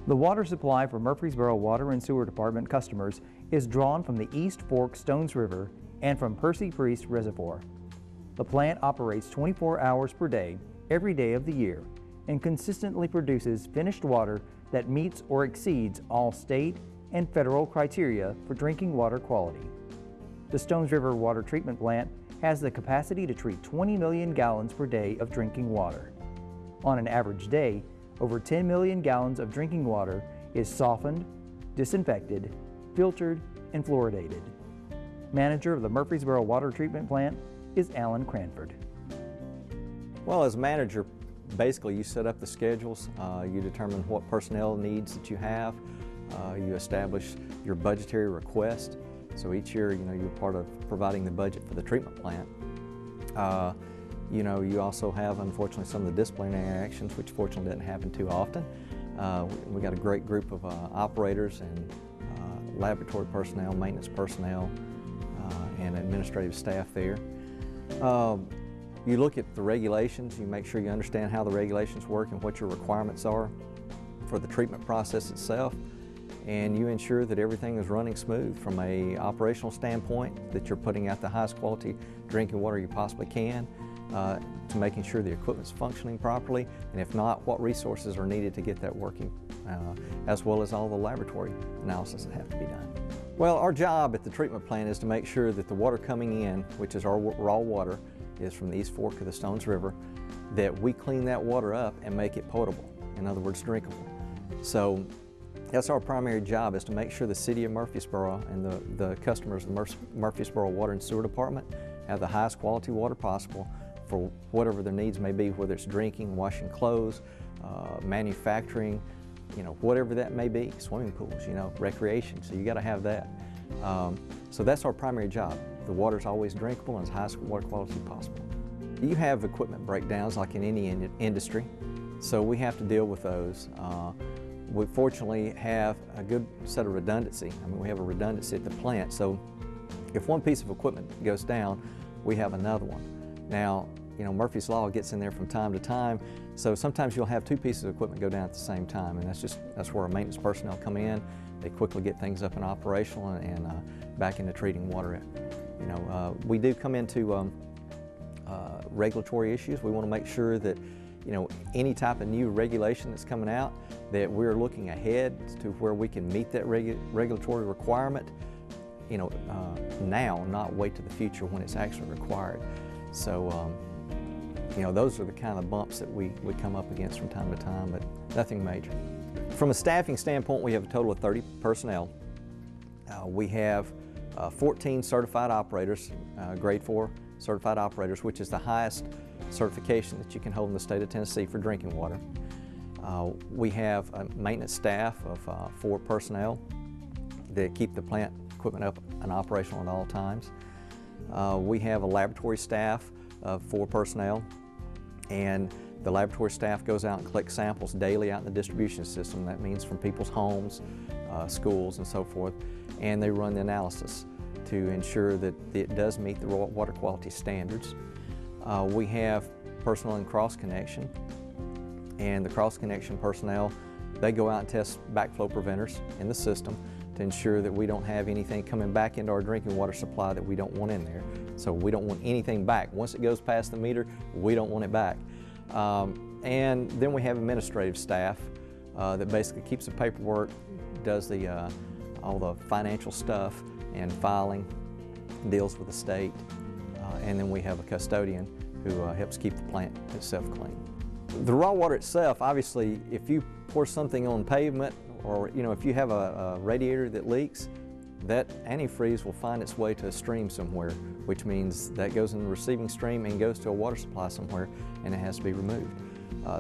The water supply for Murfreesboro Water and Sewer Department customers is drawn from the East Fork Stones River and from Percy Priest Reservoir. The plant operates 24 hours per day, every day of the year, and consistently produces finished water that meets or exceeds all state and federal criteria for drinking water quality. The Stones River Water Treatment Plant has the capacity to treat 20 million gallons per day of drinking water. On an average day, over 10 million gallons of drinking water is softened, disinfected, filtered, and fluoridated. Manager of the Murfreesboro Water Treatment Plant is Alan Cranford. Well, as manager, basically you set up the schedules, you determine what personnel needs that you have, you establish your budgetary request. So each year, you're part of providing the budget for the treatment plant. You also have, unfortunately, some of the disciplinary actions, which fortunately doesn't happen too often. We got a great group of operators and laboratory personnel, maintenance personnel, and administrative staff there. You look at the regulations, you make sure you understand how the regulations work and what your requirements are for the treatment process itself, and you ensure that everything is running smooth from an operational standpoint, that you're putting out the highest quality drinking water you possibly can, to making sure the equipment's functioning properly, and if not, what resources are needed to get that working, as well as all the laboratory analysis that have to be done. Well, our job at the treatment plant is to make sure that the water coming in, which is our raw water, is from the East Fork of the Stones River, that we clean that water up and make it potable, in other words, drinkable. So that's our primary job, is to make sure the City of Murfreesboro and the customers of the Murfreesboro Water and Sewer Department have the highest quality water possible for whatever their needs may be, whether it's drinking, washing clothes, manufacturing, whatever that may be, swimming pools, recreation, so you got to have that. So that's our primary job. The water's always drinkable and as high water quality as possible. You have equipment breakdowns like in any industry, so we have to deal with those. We fortunately have a good set of redundancy. We have a redundancy at the plant, so if one piece of equipment goes down, we have another one. Now, Murphy's Law gets in there from time to time, so sometimes you'll have two pieces of equipment go down at the same time, and that's where our maintenance personnel come in. They quickly get things up and operational and back into treating water. We do come into regulatory issues. We want to make sure that any type of new regulation that's coming out, that we're looking ahead to where we can meet that regulatory requirement, now, not wait to the future when it's actually required. So, those are the kind of bumps that we come up against from time to time, but nothing major. From a staffing standpoint, we have a total of 30 personnel. We have 14 certified operators, grade 4 certified operators, which is the highest certification that you can hold in the state of Tennessee for drinking water. We have a maintenance staff of 4 personnel that keep the plant equipment up and operational at all times. We have a laboratory staff of 4 personnel, and the laboratory staff goes out and collects samples daily out in the distribution system. That means from people's homes, schools, and so forth, and they run the analysis to ensure that it does meet the water quality standards. We have personnel in cross-connection, and the cross-connection personnel, they go out and test backflow preventers in the system to ensure that we don't have anything coming back into our drinking water supply that we don't want in there. So we don't want anything back. Once it goes past the meter, we don't want it back. And then we have administrative staff that basically keeps the paperwork, does all the financial stuff and filing, deals with the state, and then we have a custodian who helps keep the plant itself clean. The raw water itself, obviously, if you pour something on pavement, or if you have a radiator that leaks, that antifreeze will find its way to a stream somewhere, which means that goes in the receiving stream and goes to a water supply somewhere, and it has to be removed.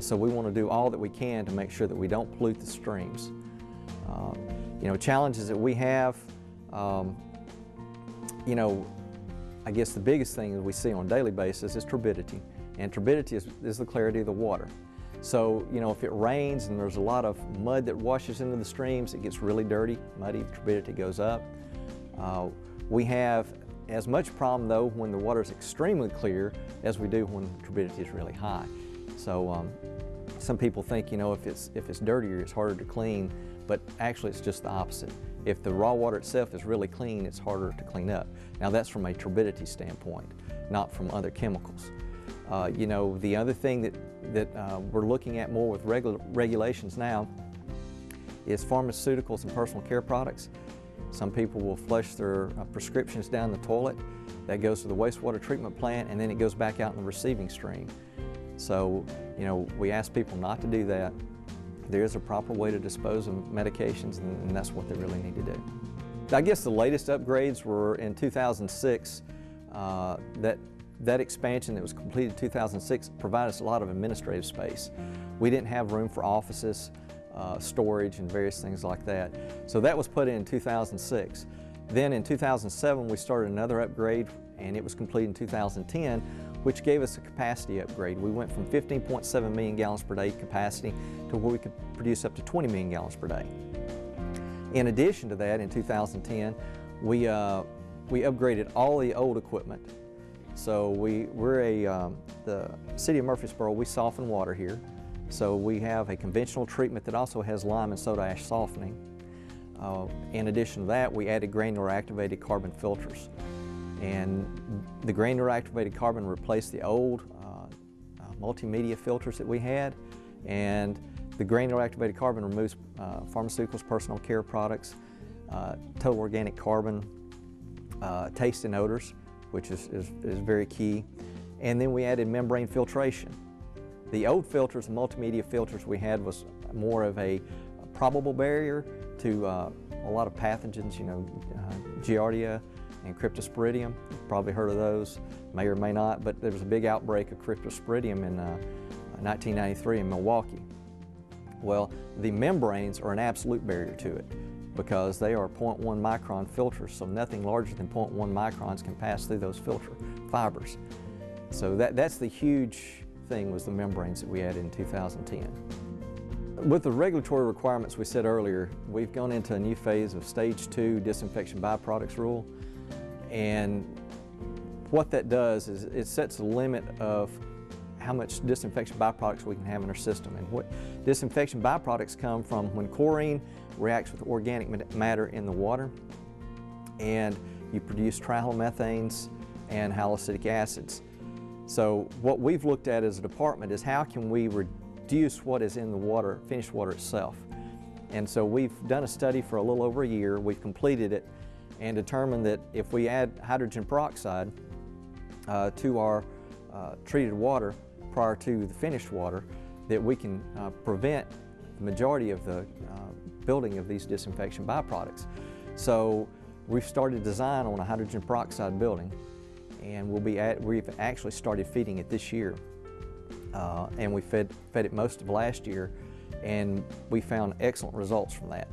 So we want to do all that we can to make sure that we don't pollute the streams. Challenges that we have, I guess the biggest thing that we see on a daily basis is turbidity, and turbidity is the clarity of the water. So, if it rains and there's a lot of mud that washes into the streams, it gets really dirty, muddy, turbidity goes up. We have as much problem, though, when the water is extremely clear as we do when turbidity is really high. So Some people think, you know, if it's dirtier, it's harder to clean, but actually it's just the opposite. If the raw water itself is really clean, it's harder to clean up. Now that's from a turbidity standpoint, not from other chemicals. You know, the other thing that we're looking at more with regulations now is pharmaceuticals and personal care products. Some people will flush their prescriptions down the toilet. That goes to the wastewater treatment plant, and then it goes back out in the receiving stream. So, you know, we ask people not to do that. There is a proper way to dispose of medications, and that's what they really need to do. I guess the latest upgrades were in 2006. That expansion that was completed in 2006 provided us a lot of administrative space. We didn't have room for offices, storage, and various things like that. So that was put in 2006. Then in 2007, we started another upgrade, and it was completed in 2010, which gave us a capacity upgrade. We went from 15.7 million gallons per day capacity to where we could produce up to 20 million gallons per day. In addition to that, in 2010, we upgraded all the old equipment. So the City of Murfreesboro, we soften water here. So we have a conventional treatment that also has lime and soda ash softening. In addition to that, we added granular activated carbon filters. And the granular activated carbon replaced the old multimedia filters that we had. And the granular activated carbon removes pharmaceuticals, personal care products, total organic carbon, taste and odors, which is very key. And then we added membrane filtration. The old filters, the multimedia filters we had, was more of a probable barrier to a lot of pathogens, you know, Giardia and Cryptosporidium. You've probably heard of those, may or may not, but there was a big outbreak of Cryptosporidium in 1993 in Milwaukee. Well, the membranes are an absolute barrier to it because they are 0.1 micron filters, so nothing larger than 0.1 microns can pass through those filter fibers. So that's the huge thing, was the membranes that we added in 2010. With the regulatory requirements we said earlier, we've gone into a new phase of Stage 2 disinfection byproducts rule. And what that does is it sets a limit of how much disinfection byproducts we can have in our system. And what disinfection byproducts come from when chlorine reacts with organic matter in the water, and you produce trihalomethanes and haloacetic acids. So what we've looked at as a department is how can we reduce what is in the water, finished water itself. And so we've done a study for a little over a year. We've completed it and determined that if we add hydrogen peroxide to our treated water prior to the finished water, that we can prevent the majority of the building of these disinfection byproducts. So we've started design on a hydrogen peroxide building, and we've actually started feeding it this year. And we fed it most of last year, and we found excellent results from that.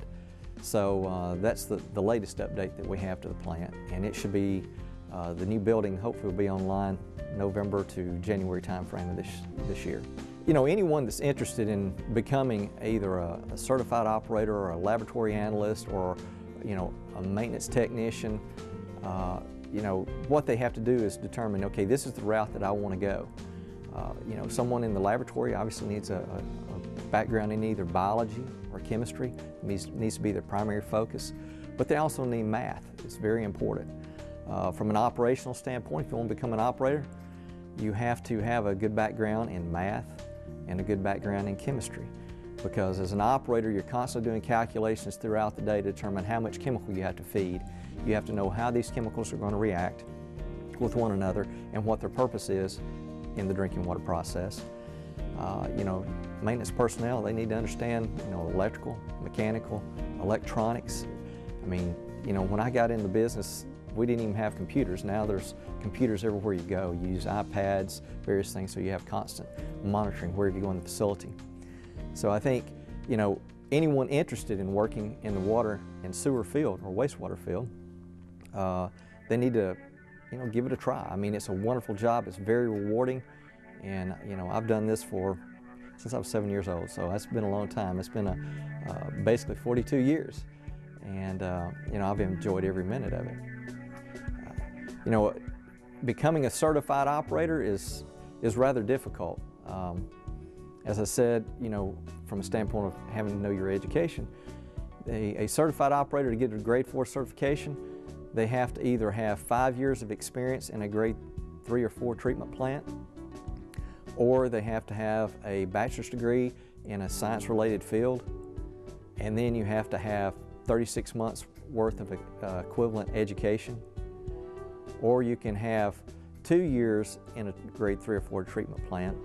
So that's the latest update that we have to the plant, and it should be, the new building hopefully will be online November to January timeframe of this year. You know, anyone that's interested in becoming either a certified operator or a laboratory analyst or, you know, a maintenance technician, you know, what they have to do is determine, okay, this is the route that I want to go. You know, someone in the laboratory obviously needs a background in either biology or chemistry. It needs to be their primary focus, but they also need math. It's very important. From an operational standpoint, if you want to become an operator, you have to have a good background in math and a good background in chemistry, because as an operator, you're constantly doing calculations throughout the day to determine how much chemical you have to feed. You have to know how these chemicals are going to react with one another and what their purpose is in the drinking water process. You know, maintenance personnel, they need to understand, you know, electrical, mechanical, electronics. I mean, you know, when I got into business, we didn't even have computers. Now there's computers everywhere you go. You use iPads, various things, so you have constant monitoring wherever you go in the facility. So I think, you know, anyone interested in working in the water and sewer field or wastewater field, they need to, you know, give it a try. I mean, it's a wonderful job. It's very rewarding, and you know, I've done this since I was 7 years old, so that's been a long time. It's been basically 42 years, and you know, I've enjoyed every minute of it. You know, becoming a certified operator is rather difficult. As I said, from a standpoint of having to know your education, a certified operator, to get a grade 4 certification, they have to either have 5 years of experience in a grade 3 or 4 treatment plant, or they have to have a bachelor's degree in a science-related field, and then you have to have 36 months worth of equivalent education, or you can have 2 years in a grade 3 or 4 treatment plant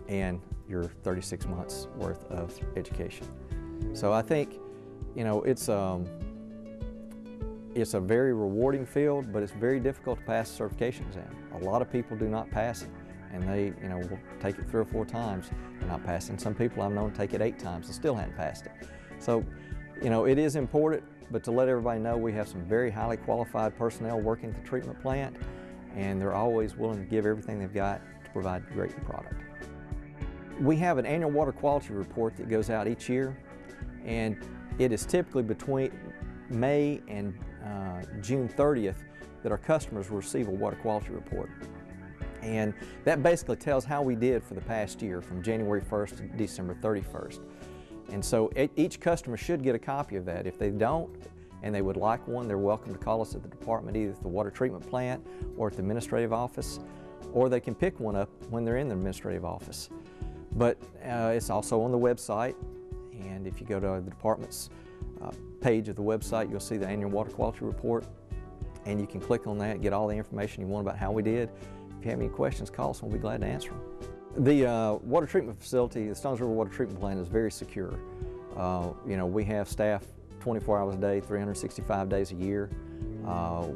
and your 36 months worth of education. So I think, it's a very rewarding field, but it's very difficult to pass the certification exam. A lot of people do not pass it, and they, will take it 3 or 4 times and not pass it. And some people I've known take it 8 times and still haven't passed it. So, it is important, but to let everybody know, we have some very highly qualified personnel working at the treatment plant, and they're always willing to give everything they've got to provide a great product. We have an annual water quality report that goes out each year, and it is typically between May and June 30th that our customers will receive a water quality report. And that basically tells how we did for the past year, from January 1st to December 31st. And so each customer should get a copy of that. If they don't, and they would like one, they're welcome to call us at the department, either at the water treatment plant or at the administrative office, or they can pick one up when they're in the administrative office. But it's also on the website, and if you go to the department's page of the website, you'll see the annual water quality report, and you can click on that, get all the information you want about how we did. If you have any questions, call us and we'll be glad to answer them. The water treatment facility, the Stones River Water Treatment Plant, is very secure. We have staff 24 hours a day, 365 days a year.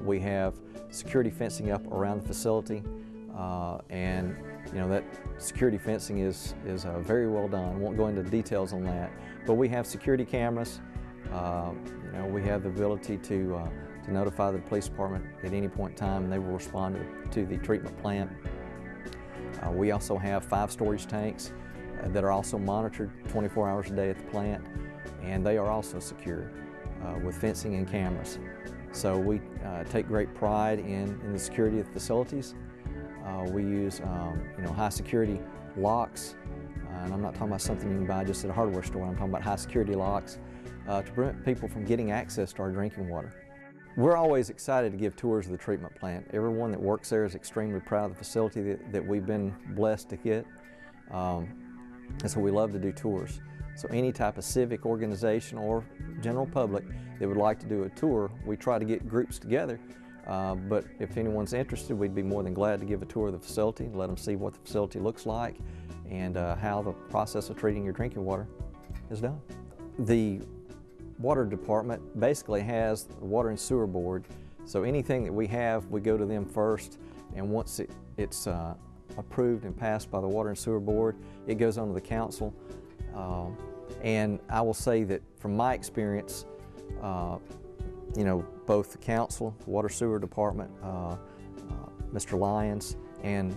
We have security fencing up around the facility, and that security fencing is very well done. I won't go into details on that, but we have security cameras. We have the ability to notify the police department at any point in time, and they will respond to the treatment plant. We also have 5 storage tanks that are also monitored 24 hours a day at the plant, and they are also secure with fencing and cameras. So we take great pride in the security of the facilities. We use high security locks, and I'm not talking about something you can buy just at a hardware store. I'm talking about high security locks to prevent people from getting access to our drinking water. We're always excited to give tours of the treatment plant. Everyone that works there is extremely proud of the facility that we've been blessed to get, and so we love to do tours. So any type of civic organization or general public that would like to do a tour, we try to get groups together, but if anyone's interested, we'd be more than glad to give a tour of the facility, let them see what the facility looks like and how the process of treating your drinking water is done. The water department basically has the water and sewer board, so anything that we have, we go to them first, and once it's approved and passed by the water and sewer board, it goes on to the council. And I will say that from my experience, both the council, the water sewer department, Mr. Lyons and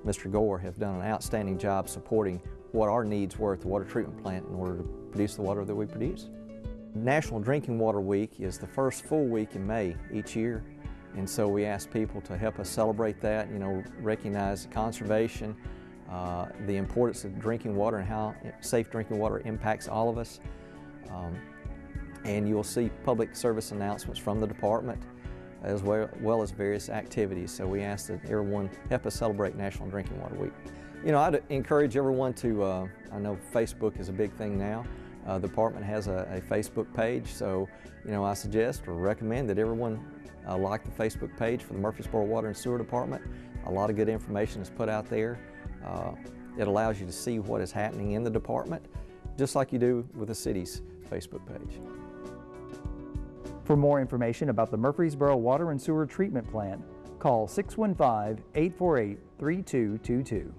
Mr. Gore have done an outstanding job supporting what our needs were at the water treatment plant in order to produce the water that we produce. National Drinking Water Week is the first full week in May each year, and so we ask people to help us celebrate that, recognize conservation, the importance of drinking water and how safe drinking water impacts all of us. And you will see public service announcements from the department as well as various activities. So we ask that everyone help us celebrate National Drinking Water Week. I'd encourage everyone to, I know Facebook is a big thing now. The department has a Facebook page, so I suggest or recommend that everyone like the Facebook page for the Murfreesboro Water and Sewer Department. A lot of good information is put out there. It allows you to see what is happening in the department, just like you do with the city's Facebook page. For more information about the Murfreesboro Water and Sewer Treatment Plant, call 615-848-3222.